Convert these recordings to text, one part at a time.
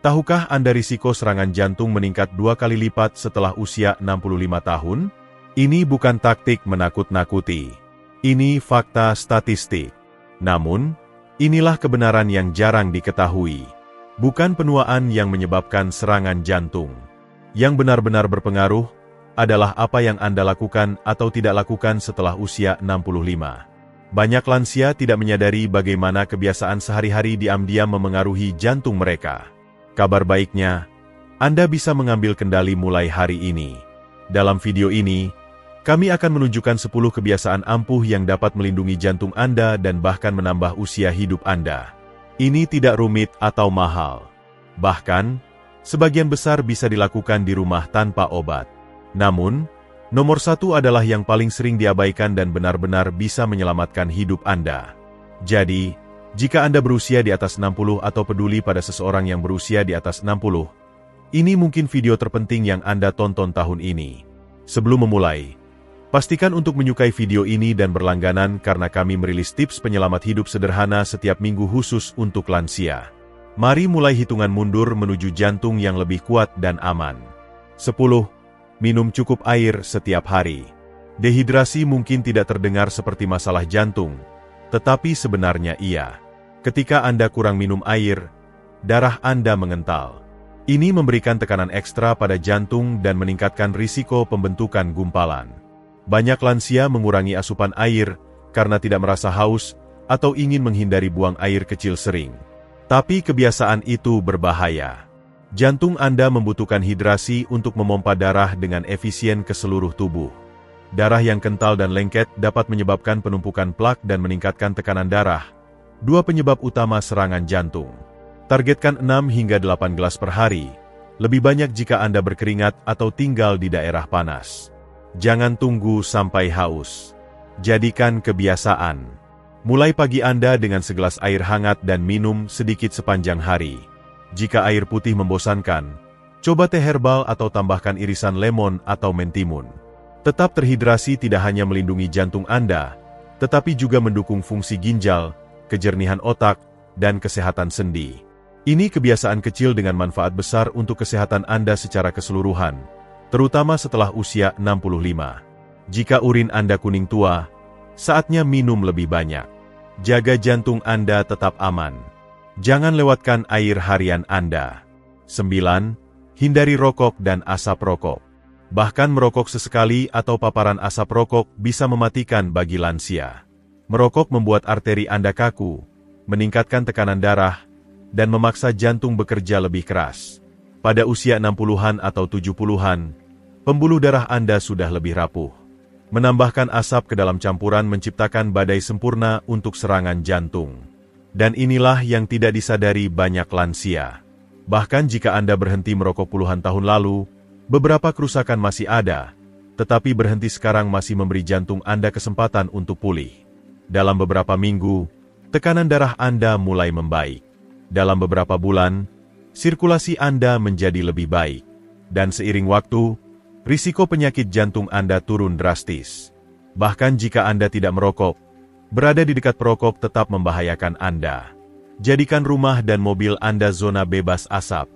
Tahukah Anda risiko serangan jantung meningkat 2 kali lipat setelah usia 65 tahun? Ini bukan taktik menakut-nakuti. Ini fakta statistik. Namun, inilah kebenaran yang jarang diketahui. Bukan penuaan yang menyebabkan serangan jantung. Yang benar-benar berpengaruh adalah apa yang Anda lakukan atau tidak lakukan setelah usia 65. Banyak lansia tidak menyadari bagaimana kebiasaan sehari-hari diam-diam memengaruhi jantung mereka. Kabar baiknya, Anda bisa mengambil kendali mulai hari ini. Dalam video ini, kami akan menunjukkan 10 kebiasaan ampuh yang dapat melindungi jantung Anda dan bahkan menambah usia hidup Anda. Ini tidak rumit atau mahal. Bahkan, sebagian besar bisa dilakukan di rumah tanpa obat. Namun, nomor 1 adalah yang paling sering diabaikan dan benar-benar bisa menyelamatkan hidup Anda. Jadi, jika Anda berusia di atas 60 atau peduli pada seseorang yang berusia di atas 60, ini mungkin video terpenting yang Anda tonton tahun ini. Sebelum memulai, pastikan untuk menyukai video ini dan berlangganan karena kami merilis tips penyelamat hidup sederhana setiap minggu khusus untuk lansia. Mari mulai hitungan mundur menuju jantung yang lebih kuat dan aman. 10. Minum cukup air setiap hari. Dehidrasi mungkin tidak terdengar seperti masalah jantung, tetapi sebenarnya iya. Ketika Anda kurang minum air, darah Anda mengental. Ini memberikan tekanan ekstra pada jantung dan meningkatkan risiko pembentukan gumpalan. Banyak lansia mengurangi asupan air karena tidak merasa haus atau ingin menghindari buang air kecil sering. Tapi kebiasaan itu berbahaya. Jantung Anda membutuhkan hidrasi untuk memompa darah dengan efisien ke seluruh tubuh. Darah yang kental dan lengket dapat menyebabkan penumpukan plak dan meningkatkan tekanan darah, 2 penyebab utama serangan jantung. Targetkan 6 hingga 8 gelas per hari, lebih banyak jika Anda berkeringat atau tinggal di daerah panas. Jangan tunggu sampai haus. Jadikan kebiasaan. Mulai pagi Anda dengan segelas air hangat dan minum sedikit sepanjang hari. Jika air putih membosankan, coba teh herbal atau tambahkan irisan lemon atau mentimun. Tetap terhidrasi tidak hanya melindungi jantung Anda, tetapi juga mendukung fungsi ginjal, kejernihan otak, dan kesehatan sendi. Ini kebiasaan kecil dengan manfaat besar untuk kesehatan Anda secara keseluruhan, terutama setelah usia 65. Jika urin Anda kuning tua, saatnya minum lebih banyak. Jaga jantung Anda tetap aman. Jangan lewatkan air harian Anda. 9. Hindari rokok dan asap rokok. Bahkan merokok sesekali atau paparan asap rokok bisa mematikan bagi lansia. Merokok membuat arteri Anda kaku, meningkatkan tekanan darah, dan memaksa jantung bekerja lebih keras. Pada usia 60-an atau 70-an, pembuluh darah Anda sudah lebih rapuh. Menambahkan asap ke dalam campuran menciptakan badai sempurna untuk serangan jantung. Dan inilah yang tidak disadari banyak lansia. Bahkan jika Anda berhenti merokok puluhan tahun lalu, beberapa kerusakan masih ada, tetapi berhenti sekarang masih memberi jantung Anda kesempatan untuk pulih. Dalam beberapa minggu, tekanan darah Anda mulai membaik. Dalam beberapa bulan, sirkulasi Anda menjadi lebih baik. Dan seiring waktu, risiko penyakit jantung Anda turun drastis. Bahkan jika Anda tidak merokok, berada di dekat perokok tetap membahayakan Anda. Jadikan rumah dan mobil Anda zona bebas asap.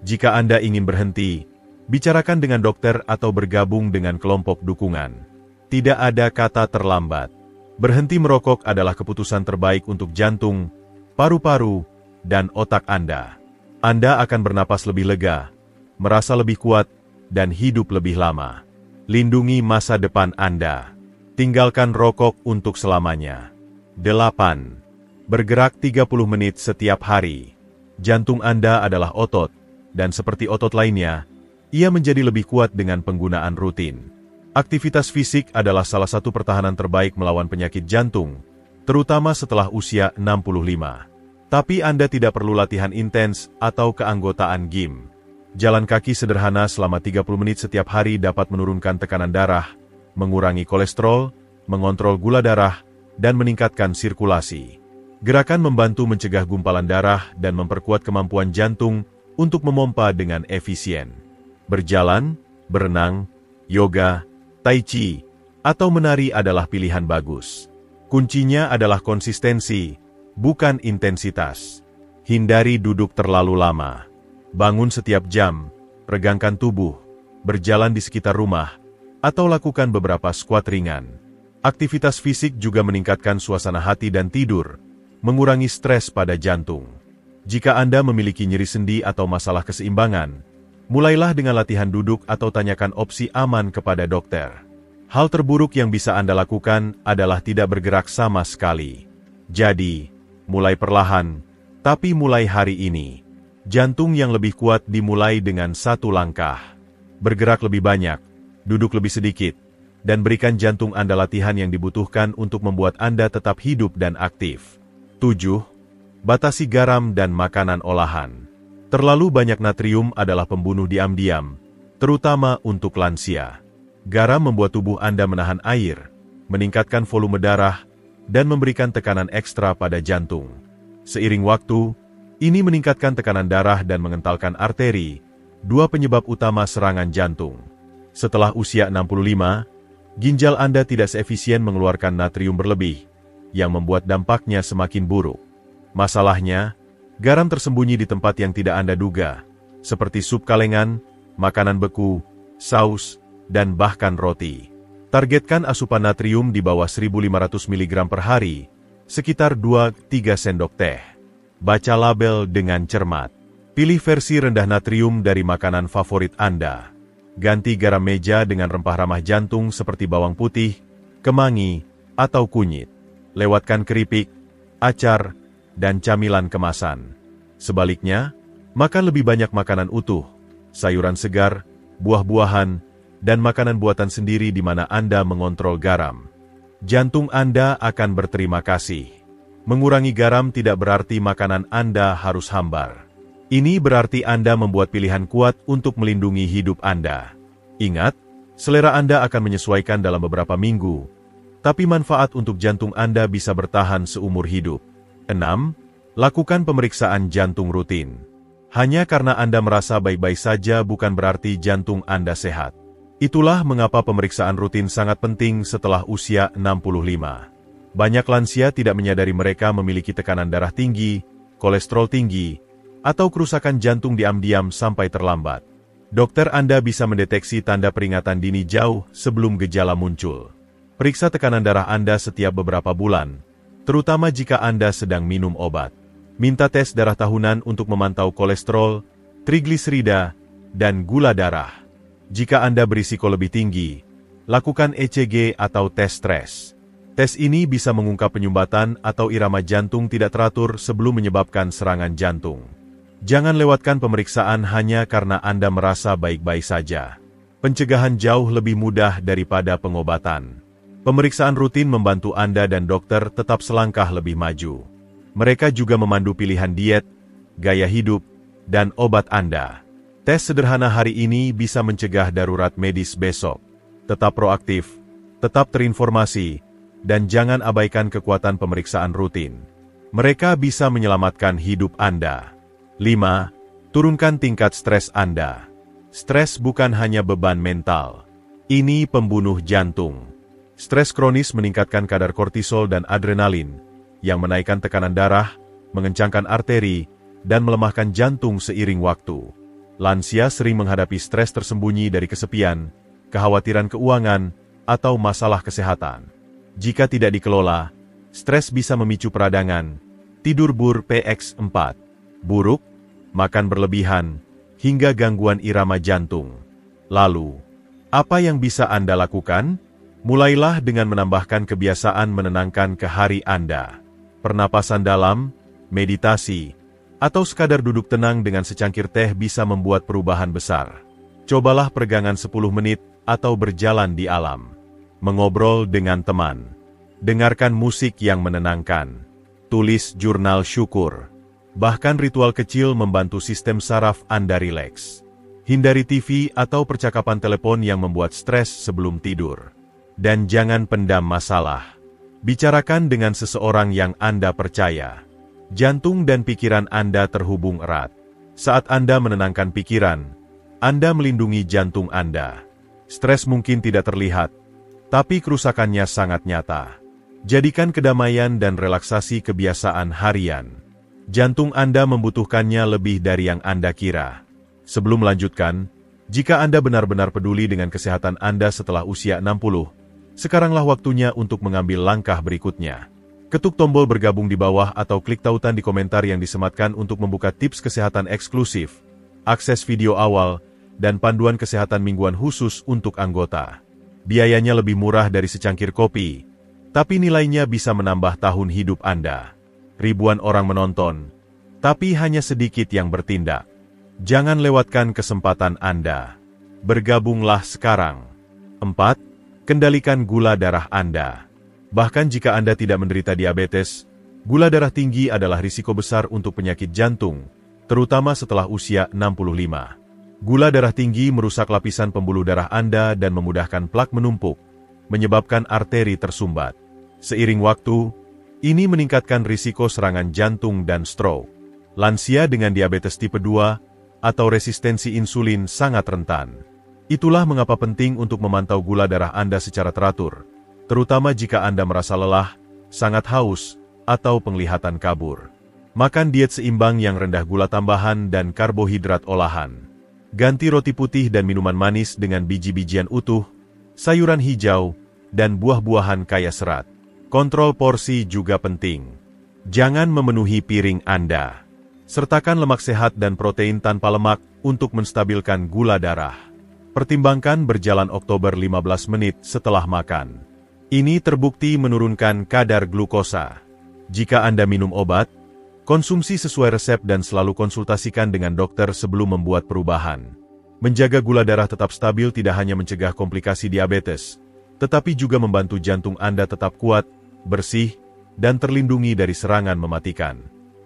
Jika Anda ingin berhenti, bicarakan dengan dokter atau bergabung dengan kelompok dukungan. Tidak ada kata terlambat. Berhenti merokok adalah keputusan terbaik untuk jantung, paru-paru, dan otak Anda. Anda akan bernapas lebih lega, merasa lebih kuat, dan hidup lebih lama. Lindungi masa depan Anda. Tinggalkan rokok untuk selamanya. 8. Bergerak 30 menit setiap hari. Jantung Anda adalah otot, dan seperti otot lainnya, ia menjadi lebih kuat dengan penggunaan rutin. Aktivitas fisik adalah salah satu pertahanan terbaik melawan penyakit jantung, terutama setelah usia 65. Tapi Anda tidak perlu latihan intens atau keanggotaan gym. Jalan kaki sederhana selama 30 menit setiap hari dapat menurunkan tekanan darah, mengurangi kolesterol, mengontrol gula darah, dan meningkatkan sirkulasi. Gerakan membantu mencegah gumpalan darah dan memperkuat kemampuan jantung untuk memompa dengan efisien. Berjalan, berenang, yoga, tai chi, atau menari adalah pilihan bagus. Kuncinya adalah konsistensi, bukan intensitas. Hindari duduk terlalu lama. Bangun setiap jam, regangkan tubuh, berjalan di sekitar rumah, atau lakukan beberapa squat ringan. Aktivitas fisik juga meningkatkan suasana hati dan tidur, mengurangi stres pada jantung. Jika Anda memiliki nyeri sendi atau masalah keseimbangan, mulailah dengan latihan duduk atau tanyakan opsi aman kepada dokter. Hal terburuk yang bisa Anda lakukan adalah tidak bergerak sama sekali. Jadi, mulai perlahan, tapi mulai hari ini. Jantung yang lebih kuat dimulai dengan satu langkah. Bergerak lebih banyak, duduk lebih sedikit, dan berikan jantung Anda latihan yang dibutuhkan untuk membuat Anda tetap hidup dan aktif. 7. Batasi garam dan makanan olahan. Terlalu banyak natrium adalah pembunuh diam-diam, terutama untuk lansia. Garam membuat tubuh Anda menahan air, meningkatkan volume darah, dan memberikan tekanan ekstra pada jantung. Seiring waktu, ini meningkatkan tekanan darah dan mengentalkan arteri, dua penyebab utama serangan jantung. Setelah usia 65, ginjal Anda tidak seefisien mengeluarkan natrium berlebih, yang membuat dampaknya semakin buruk. Masalahnya, garam tersembunyi di tempat yang tidak Anda duga, seperti sup kalengan, makanan beku, saus, dan bahkan roti. Targetkan asupan natrium di bawah 1.500 mg per hari, sekitar 2-3 sendok teh. Baca label dengan cermat. Pilih versi rendah natrium dari makanan favorit Anda. Ganti garam meja dengan rempah ramah jantung seperti bawang putih, kemangi, atau kunyit. Lewatkan keripik, acar, dan camilan kemasan. Sebaliknya, makan lebih banyak makanan utuh, sayuran segar, buah-buahan, dan makanan buatan sendiri di mana Anda mengontrol garam. Jantung Anda akan berterima kasih. Mengurangi garam tidak berarti makanan Anda harus hambar. Ini berarti Anda membuat pilihan kuat untuk melindungi hidup Anda. Ingat, selera Anda akan menyesuaikan dalam beberapa minggu, tapi manfaat untuk jantung Anda bisa bertahan seumur hidup. 6. Lakukan pemeriksaan jantung rutin. Hanya karena Anda merasa baik-baik saja bukan berarti jantung Anda sehat. Itulah mengapa pemeriksaan rutin sangat penting setelah usia 65. Banyak lansia tidak menyadari mereka memiliki tekanan darah tinggi, kolesterol tinggi, atau kerusakan jantung diam-diam sampai terlambat. Dokter Anda bisa mendeteksi tanda peringatan dini jauh sebelum gejala muncul. Periksa tekanan darah Anda setiap beberapa bulan, terutama jika Anda sedang minum obat. Minta tes darah tahunan untuk memantau kolesterol, trigliserida, dan gula darah. Jika Anda berisiko lebih tinggi, lakukan ECG atau tes stres. Tes ini bisa mengungkap penyumbatan atau irama jantung tidak teratur sebelum menyebabkan serangan jantung. Jangan lewatkan pemeriksaan hanya karena Anda merasa baik-baik saja. Pencegahan jauh lebih mudah daripada pengobatan. Pemeriksaan rutin membantu Anda dan dokter tetap selangkah lebih maju. Mereka juga memandu pilihan diet, gaya hidup, dan obat Anda. Tes sederhana hari ini bisa mencegah darurat medis besok. Tetap proaktif, tetap terinformasi, dan jangan abaikan kekuatan pemeriksaan rutin. Mereka bisa menyelamatkan hidup Anda. 5. Turunkan tingkat stres Anda. Stres bukan hanya beban mental. Ini pembunuh jantung. Stres kronis meningkatkan kadar kortisol dan adrenalin, yang menaikkan tekanan darah, mengencangkan arteri, dan melemahkan jantung seiring waktu. Lansia sering menghadapi stres tersembunyi dari kesepian, kekhawatiran keuangan, atau masalah kesehatan. Jika tidak dikelola, stres bisa memicu peradangan, tidur PX4, buruk, makan berlebihan, hingga gangguan irama jantung. Lalu, apa yang bisa Anda lakukan? Mulailah dengan menambahkan kebiasaan menenangkan ke hari Anda. Pernapasan dalam, meditasi, atau sekadar duduk tenang dengan secangkir teh bisa membuat perubahan besar. Cobalah peregangan 10 menit atau berjalan di alam. Mengobrol dengan teman. Dengarkan musik yang menenangkan. Tulis jurnal syukur. Bahkan ritual kecil membantu sistem saraf Anda rileks. Hindari TV atau percakapan telepon yang membuat stres sebelum tidur. Dan jangan pendam masalah. Bicarakan dengan seseorang yang Anda percaya. Jantung dan pikiran Anda terhubung erat. Saat Anda menenangkan pikiran, Anda melindungi jantung Anda. Stres mungkin tidak terlihat, tapi kerusakannya sangat nyata. Jadikan kedamaian dan relaksasi kebiasaan harian. Jantung Anda membutuhkannya lebih dari yang Anda kira. Sebelum melanjutkan, jika Anda benar-benar peduli dengan kesehatan Anda setelah usia 60, sekaranglah waktunya untuk mengambil langkah berikutnya. Ketuk tombol bergabung di bawah atau klik tautan di komentar yang disematkan untuk membuka tips kesehatan eksklusif, akses video awal, dan panduan kesehatan mingguan khusus untuk anggota. Biayanya lebih murah dari secangkir kopi, tapi nilainya bisa menambah tahun hidup Anda. Ribuan orang menonton, tapi hanya sedikit yang bertindak. Jangan lewatkan kesempatan Anda. Bergabunglah sekarang. 4. Kendalikan gula darah Anda. Bahkan jika Anda tidak menderita diabetes, gula darah tinggi adalah risiko besar untuk penyakit jantung, terutama setelah usia 65. Gula darah tinggi merusak lapisan pembuluh darah Anda dan memudahkan plak menumpuk, menyebabkan arteri tersumbat. Seiring waktu, ini meningkatkan risiko serangan jantung dan stroke. Lansia dengan diabetes tipe 2 atau resistensi insulin sangat rentan. Itulah mengapa penting untuk memantau gula darah Anda secara teratur, terutama jika Anda merasa lelah, sangat haus, atau penglihatan kabur. Makan diet seimbang yang rendah gula tambahan dan karbohidrat olahan. Ganti roti putih dan minuman manis dengan biji-bijian utuh, sayuran hijau, dan buah-buahan kaya serat. Kontrol porsi juga penting. Jangan memenuhi piring Anda. Sertakan lemak sehat dan protein tanpa lemak untuk menstabilkan gula darah. Pertimbangkan berjalan Oktober 15 menit setelah makan. Ini terbukti menurunkan kadar glukosa. Jika Anda minum obat, konsumsi sesuai resep dan selalu konsultasikan dengan dokter sebelum membuat perubahan. Menjaga gula darah tetap stabil tidak hanya mencegah komplikasi diabetes, tetapi juga membantu jantung Anda tetap kuat, bersih, dan terlindungi dari serangan mematikan.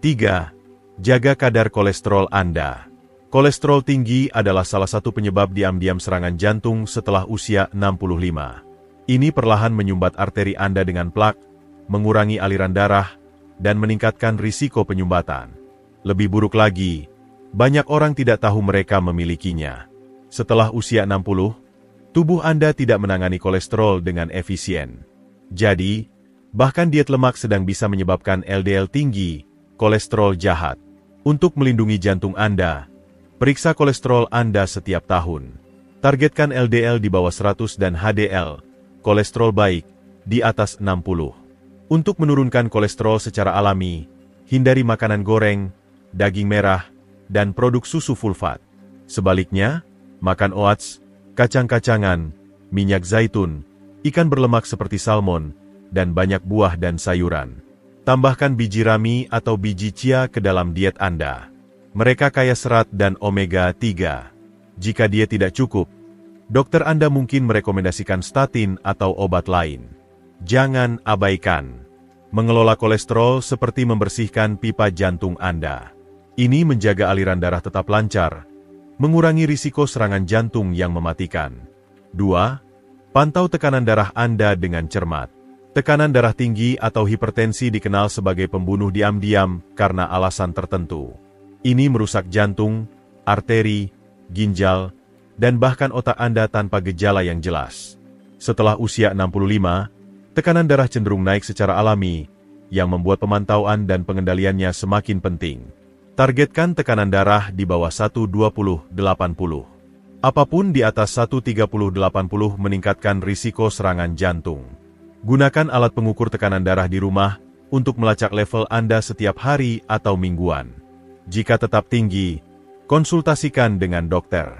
3. Jaga kadar kolesterol Anda. Kolesterol tinggi adalah salah satu penyebab diam-diam serangan jantung setelah usia 65. Ini perlahan menyumbat arteri Anda dengan plak, mengurangi aliran darah, dan meningkatkan risiko penyumbatan. Lebih buruk lagi, banyak orang tidak tahu mereka memilikinya. Setelah usia 60, tubuh Anda tidak menangani kolesterol dengan efisien. Jadi, bahkan diet lemak sedang bisa menyebabkan LDL tinggi, kolesterol jahat. Untuk melindungi jantung Anda, periksa kolesterol Anda setiap tahun. Targetkan LDL di bawah 100 dan HDL, kolesterol baik, di atas 60. Untuk menurunkan kolesterol secara alami, hindari makanan goreng, daging merah, dan produk susu full fat. Sebaliknya, makan oats, kacang-kacangan, minyak zaitun, ikan berlemak seperti salmon, dan banyak buah dan sayuran. Tambahkan biji rami atau biji chia ke dalam diet Anda. Mereka kaya serat dan omega-3. Jika diet tidak cukup, dokter Anda mungkin merekomendasikan statin atau obat lain. Jangan abaikan. Mengelola kolesterol seperti membersihkan pipa jantung Anda. Ini menjaga aliran darah tetap lancar, mengurangi risiko serangan jantung yang mematikan. 2. Pantau tekanan darah Anda dengan cermat. Tekanan darah tinggi atau hipertensi dikenal sebagai pembunuh diam-diam karena alasan tertentu. Ini merusak jantung, arteri, ginjal, dan bahkan otak Anda tanpa gejala yang jelas. Setelah usia 65, tekanan darah cenderung naik secara alami, yang membuat pemantauan dan pengendaliannya semakin penting. Targetkan tekanan darah di bawah 120/80. Apapun di atas 130/80 meningkatkan risiko serangan jantung. Gunakan alat pengukur tekanan darah di rumah untuk melacak level Anda setiap hari atau mingguan. Jika tetap tinggi, konsultasikan dengan dokter.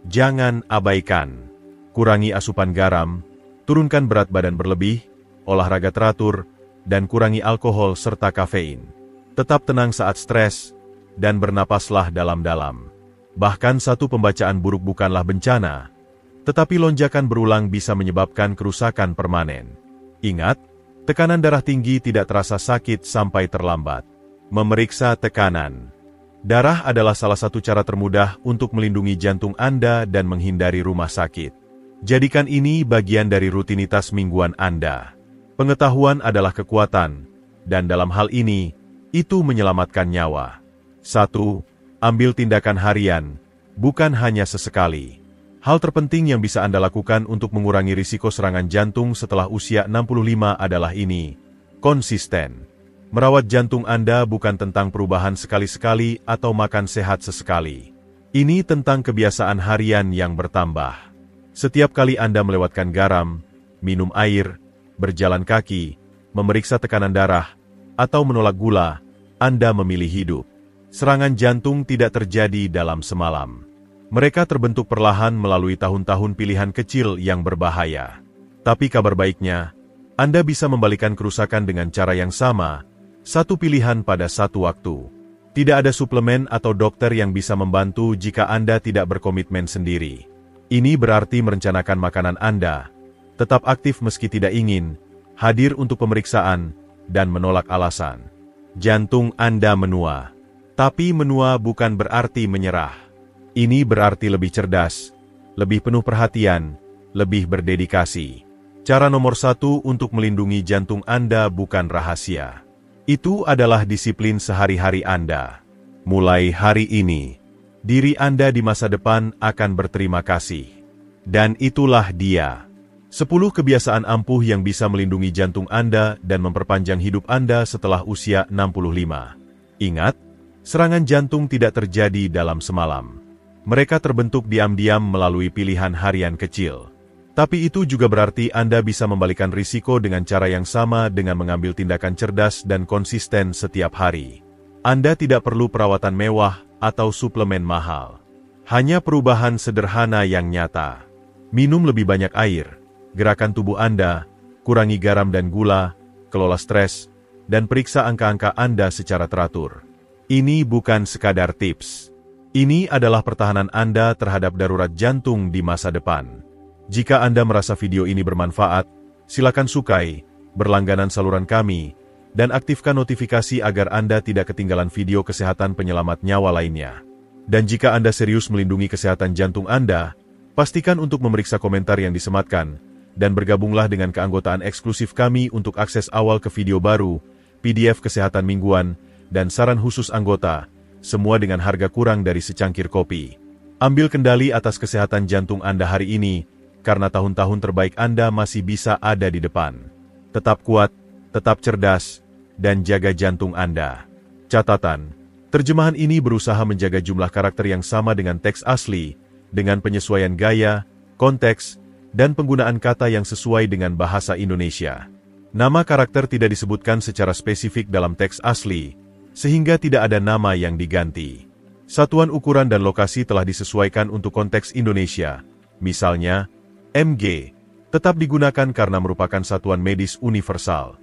Jangan abaikan. Kurangi asupan garam, turunkan berat badan berlebih, olahraga teratur, dan kurangi alkohol serta kafein. Tetap tenang saat stres, dan bernapaslah dalam-dalam. Bahkan satu pembacaan buruk bukanlah bencana, tetapi lonjakan berulang bisa menyebabkan kerusakan permanen. Ingat, tekanan darah tinggi tidak terasa sakit sampai terlambat. Memeriksa tekanan darah adalah salah satu cara termudah untuk melindungi jantung Anda dan menghindari rumah sakit. Jadikan ini bagian dari rutinitas mingguan Anda. Pengetahuan adalah kekuatan, dan dalam hal ini, itu menyelamatkan nyawa. 1. Ambil tindakan harian, bukan hanya sesekali. Hal terpenting yang bisa Anda lakukan untuk mengurangi risiko serangan jantung setelah usia 65 adalah ini. Konsisten. Merawat jantung Anda bukan tentang perubahan sekali-sekali atau makan sehat sesekali. Ini tentang kebiasaan harian yang bertambah. Setiap kali Anda melewatkan garam, minum air, berjalan kaki, memeriksa tekanan darah, atau menolak gula, Anda memilih hidup. Serangan jantung tidak terjadi dalam semalam. Mereka terbentuk perlahan melalui tahun-tahun pilihan kecil yang berbahaya. Tapi kabar baiknya, Anda bisa membalikan kerusakan dengan cara yang sama, satu pilihan pada satu waktu. Tidak ada suplemen atau dokter yang bisa membantu jika Anda tidak berkomitmen sendiri. Ini berarti merencanakan makanan Anda, tetap aktif meski tidak ingin, hadir untuk pemeriksaan, dan menolak alasan. Jantung Anda menua. Tapi menua bukan berarti menyerah. Ini berarti lebih cerdas, lebih penuh perhatian, lebih berdedikasi. Cara nomor 1 untuk melindungi jantung Anda bukan rahasia. Itu adalah disiplin sehari-hari Anda. Mulai hari ini, diri Anda di masa depan akan berterima kasih. Dan itulah dia. 10 kebiasaan ampuh yang bisa melindungi jantung Anda dan memperpanjang hidup Anda setelah usia 65. Ingat, serangan jantung tidak terjadi dalam semalam. Mereka terbentuk diam-diam melalui pilihan harian kecil. Tapi itu juga berarti Anda bisa membalikan risiko dengan cara yang sama dengan mengambil tindakan cerdas dan konsisten setiap hari. Anda tidak perlu perawatan mewah atau suplemen mahal. Hanya perubahan sederhana yang nyata. Minum lebih banyak air, gerakan tubuh Anda, kurangi garam dan gula, kelola stres, dan periksa angka-angka Anda secara teratur. Ini bukan sekadar tips. Ini adalah pertahanan Anda terhadap darurat jantung di masa depan. Jika Anda merasa video ini bermanfaat, silakan sukai, berlangganan saluran kami, dan aktifkan notifikasi agar Anda tidak ketinggalan video kesehatan penyelamat nyawa lainnya. Dan jika Anda serius melindungi kesehatan jantung Anda, pastikan untuk memeriksa komentar yang disematkan, dan bergabunglah dengan keanggotaan eksklusif kami untuk akses awal ke video baru, PDF kesehatan mingguan, dan saran khusus anggota, semua dengan harga kurang dari secangkir kopi. Ambil kendali atas kesehatan jantung Anda hari ini, karena tahun-tahun terbaik Anda masih bisa ada di depan. Tetap kuat, tetap cerdas, dan jaga jantung Anda. Catatan, terjemahan ini berusaha menjaga jumlah karakter yang sama dengan teks asli, dengan penyesuaian gaya, konteks, dan penggunaan kata yang sesuai dengan bahasa Indonesia. Nama karakter tidak disebutkan secara spesifik dalam teks asli, sehingga tidak ada nama yang diganti. Satuan ukuran dan lokasi telah disesuaikan untuk konteks Indonesia, misalnya, mg, tetap digunakan karena merupakan satuan medis universal.